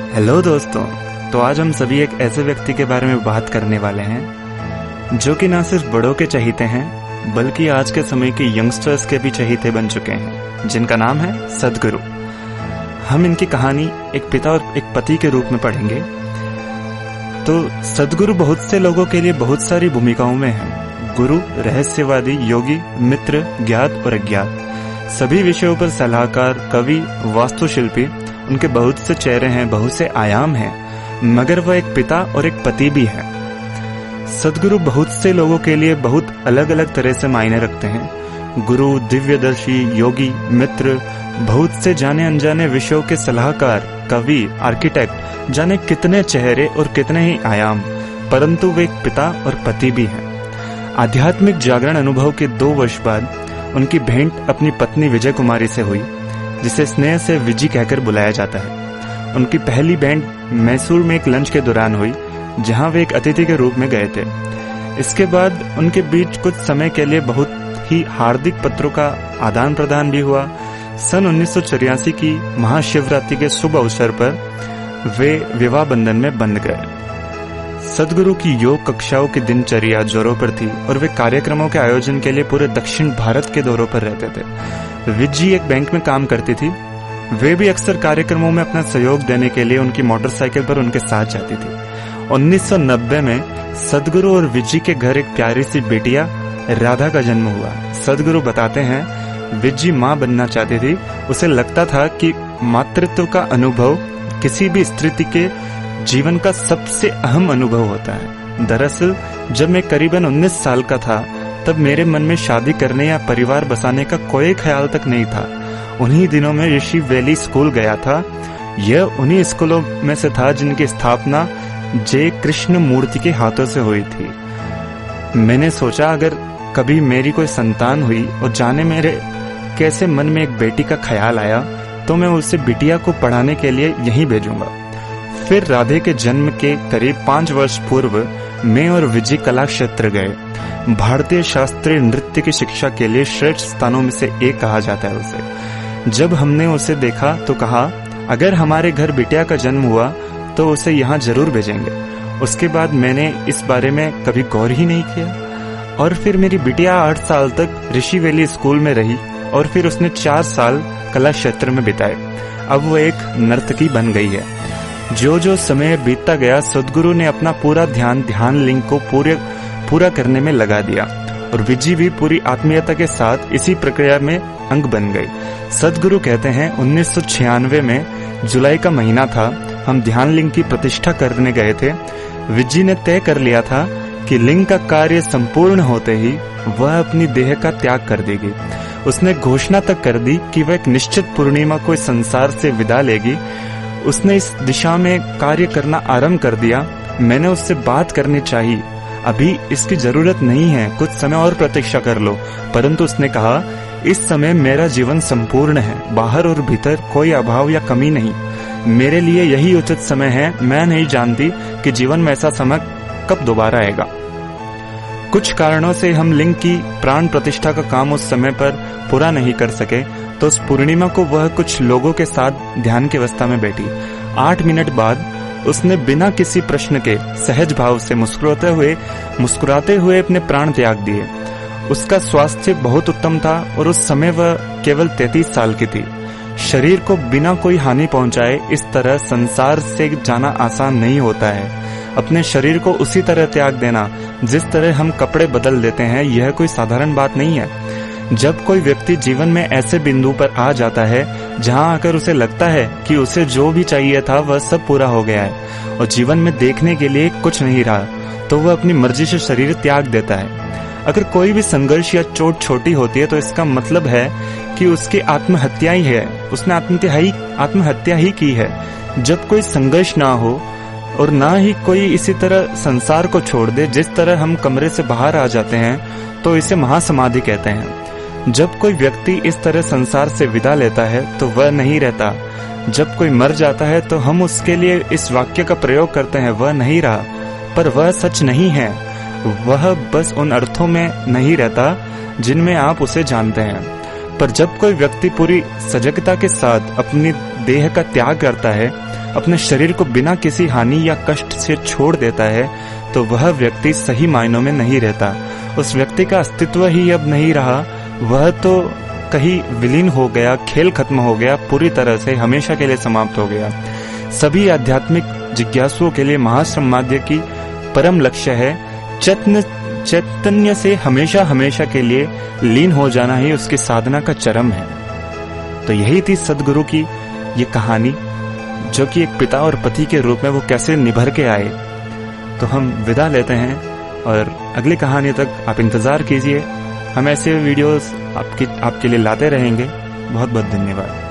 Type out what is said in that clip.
Hello दोस्तों, तो आज हम सभी एक ऐसे व्यक्ति के बारे में बात करने वाले हैं जो कि ना सिर्फ बड़ों के चहीते हैं बल्कि आज के समय के यंगस्टर्स के भी चहीते बन चुके हैं, जिनका नाम है सद्गुरु। हम इनकी कहानी एक पिता और एक पति के रूप में पढ़ेंगे। तो सद्गुरु बहुत से लोगों के लिए बहुत सारी भूमिकाओं में है। गुरु, रहस्यवादी, योगी, मित्र, ज्ञात और अज्ञात, सभी विषयों पर सलाहकार, कवि, वास्तुशिल्पी। उनके बहुत से चेहरे हैं, बहुत से आयाम हैं, मगर वह एक पिता और एक पति भी है। सद्गुरु बहुत से लोगों के लिए बहुत अलग अलग तरह से मायने रखते हैं। गुरु, दिव्यदर्शी, योगी, मित्र, बहुत से जाने अनजाने विषयों के सलाहकार, कवि, आर्किटेक्ट, जाने कितने चेहरे और कितने ही आयाम, परंतु वे एक पिता और पति भी हैं। आध्यात्मिक जागरण अनुभव के 2 वर्ष बाद उनकी भेंट अपनी पत्नी विजय कुमारी से हुई, जिसे स्नेह से विजी कहकर बुलाया जाता है। उनकी पहली भेंट मैसूर में एक लंच के दौरान हुई, जहां वे एक अतिथि के रूप में गए थे। इसके बाद उनके बीच कुछ समय के लिए बहुत ही हार्दिक पत्रों का आदान प्रदान भी हुआ। सन 1984 की महाशिवरात्रि के शुभ अवसर पर वे विवाह बंधन में बंध गए। सद्गुरु की योग कक्षाओं की दिनचर्या जोरों पर थी और वे कार्यक्रमों के आयोजन के लिए पूरे दक्षिण भारत के दौरों पर रहते थे। विजी एक बैंक में काम करती थी। वे भी अक्सर कार्यक्रमों में अपना सहयोग देने के लिए उनकी मोटरसाइकिल पर उनके साथ जाती थी। 1990 में सद्गुरु और विजी के घर एक प्यारी सी बेटिया राधा का जन्म हुआ। सद्गुरु बताते हैं, विजी माँ बनना चाहती थी। उसे लगता था कि मातृत्व का अनुभव किसी भी स्त्री के जीवन का सबसे अहम अनुभव होता है। दरअसल जब मैं करीबन 19 साल का था, तब मेरे मन में शादी करने या परिवार बसाने का कोई ख्याल तक नहीं था। उन्हीं दिनों में ऋषि वैली स्कूल गया था। यह उन्हीं स्कूलों में से था जिनकी स्थापना जे कृष्ण मूर्ति के हाथों से हुई थी। मैंने सोचा, अगर कभी मेरी कोई संतान हुई और जाने मेरे कैसे मन में एक बेटी का ख्याल आया, तो मैं उसे बिटिया को पढ़ाने के लिए यहीं भेजूंगा। फिर राधे के जन्म के करीब 5 वर्ष पूर्व मैं और विजी कला क्षेत्र गए। भारतीय शास्त्रीय नृत्य की शिक्षा के लिए श्रेष्ठ स्थानों में से एक कहा जाता है उसे। जब हमने उसे देखा तो कहा, अगर हमारे घर बिटिया का जन्म हुआ तो उसे यहाँ जरूर भेजेंगे। उसके बाद मैंने इस बारे में कभी गौर ही नहीं किया। और फिर मेरी बिटिया 8 साल तक ऋषि वैली स्कूल में रही और फिर उसने 4 साल कला क्षेत्र में बिताए। अब वो एक नर्तकी बन गई है। जो जो समय बीतता गया, सद्गुरु ने अपना पूरा ध्यान लिंग को पूरा करने में लगा दिया और विजी भी पूरी आत्मीयता के साथ इसी प्रक्रिया में अंग बन गई। सद्गुरु कहते हैं, 1996 में जुलाई का महीना था। हम ध्यान लिंग की प्रतिष्ठा करने गए थे। विजी ने तय कर लिया था कि लिंग का कार्य संपूर्ण होते ही वह अपनी देह का त्याग कर देगी। उसने घोषणा तक कर दी कि वह एक निश्चित पूर्णिमा को इस संसार से विदा लेगी। उसने इस दिशा में कार्य करना आरंभ कर दिया। मैंने उससे बात करनी चाहिए, अभी इसकी जरूरत नहीं है, कुछ समय और प्रतीक्षा कर लो। परंतु उसने कहा, इस समय मेरा जीवन संपूर्ण है, बाहर और भीतर कोई अभाव या कमी नहीं। मेरे लिए यही उचित समय है। मैं नहीं जानती कि जीवन में ऐसा समय कब दोबारा आएगा। कुछ कारणों से हम लिंग की प्राण प्रतिष्ठा का काम उस समय पर पूरा नहीं कर सके, तो उस पूर्णिमा को वह कुछ लोगों के साथ ध्यान की अवस्था में बैठी। 8 मिनट बाद उसने बिना किसी प्रश्न के सहज भाव से मुस्कुराते हुए अपने प्राण त्याग दिए। उसका स्वास्थ्य बहुत उत्तम था और उस समय वह केवल 33 साल की थी। शरीर को बिना कोई हानि पहुंचाए इस तरह संसार से जाना आसान नहीं होता है। अपने शरीर को उसी तरह त्याग देना जिस तरह हम कपड़े बदल देते हैं, यह कोई साधारण बात नहीं है। जब कोई व्यक्ति जीवन में ऐसे बिंदु पर आ जाता है जहां आकर उसे लगता है कि उसे जो भी चाहिए था वह सब पूरा हो गया है और जीवन में देखने के लिए कुछ नहीं रहा, तो वह अपनी मर्जी से शरीर त्याग देता है। अगर कोई भी संघर्ष या चोट छोटी होती है तो इसका मतलब है कि उसकी आत्महत्या ही है, उसने आत्महत्या ही की है। जब कोई संघर्ष ना हो और ना ही कोई इसी तरह संसार को छोड़ दे, जिस तरह हम कमरे से बाहर आ जाते हैं, तो इसे महासमाधि कहते हैं। जब कोई व्यक्ति इस तरह संसार से विदा लेता है तो वह नहीं रहता। जब कोई मर जाता है तो हम उसके लिए इस वाक्य का प्रयोग करते हैं, वह नहीं रहा, पर वह सच नहीं है। वह बस उन अर्थों में नहीं रहता जिनमें आप उसे जानते हैं। पर जब कोई व्यक्ति पूरी सजगता के साथ अपनी देह का त्याग करता है अपने शरीर को बिना किसी हानि या कष्ट से छोड़ देता है तो वह व्यक्ति सही मायनों में नहीं रहता। उस व्यक्ति का अस्तित्व ही अब नहीं रहा, वह तो कहीं विलीन हो गया, खेल खत्म हो गया, पूरी तरह से हमेशा के लिए समाप्त हो गया। सभी आध्यात्मिक जिज्ञासुओं के लिए महासमाधि की परम लक्ष्य है चैतन्य से हमेशा हमेशा के लिए लीन हो जाना ही उसकी साधना का चरम है। तो यही थी सदगुरु की ये कहानी, जो कि एक पिता और पति के रूप में वो कैसे निभर के आए। तो हम विदा लेते हैं और अगली कहानी तक आप इंतजार कीजिए। हम ऐसे वीडियोस आपके लिए लाते रहेंगे। बहुत बहुत धन्यवाद।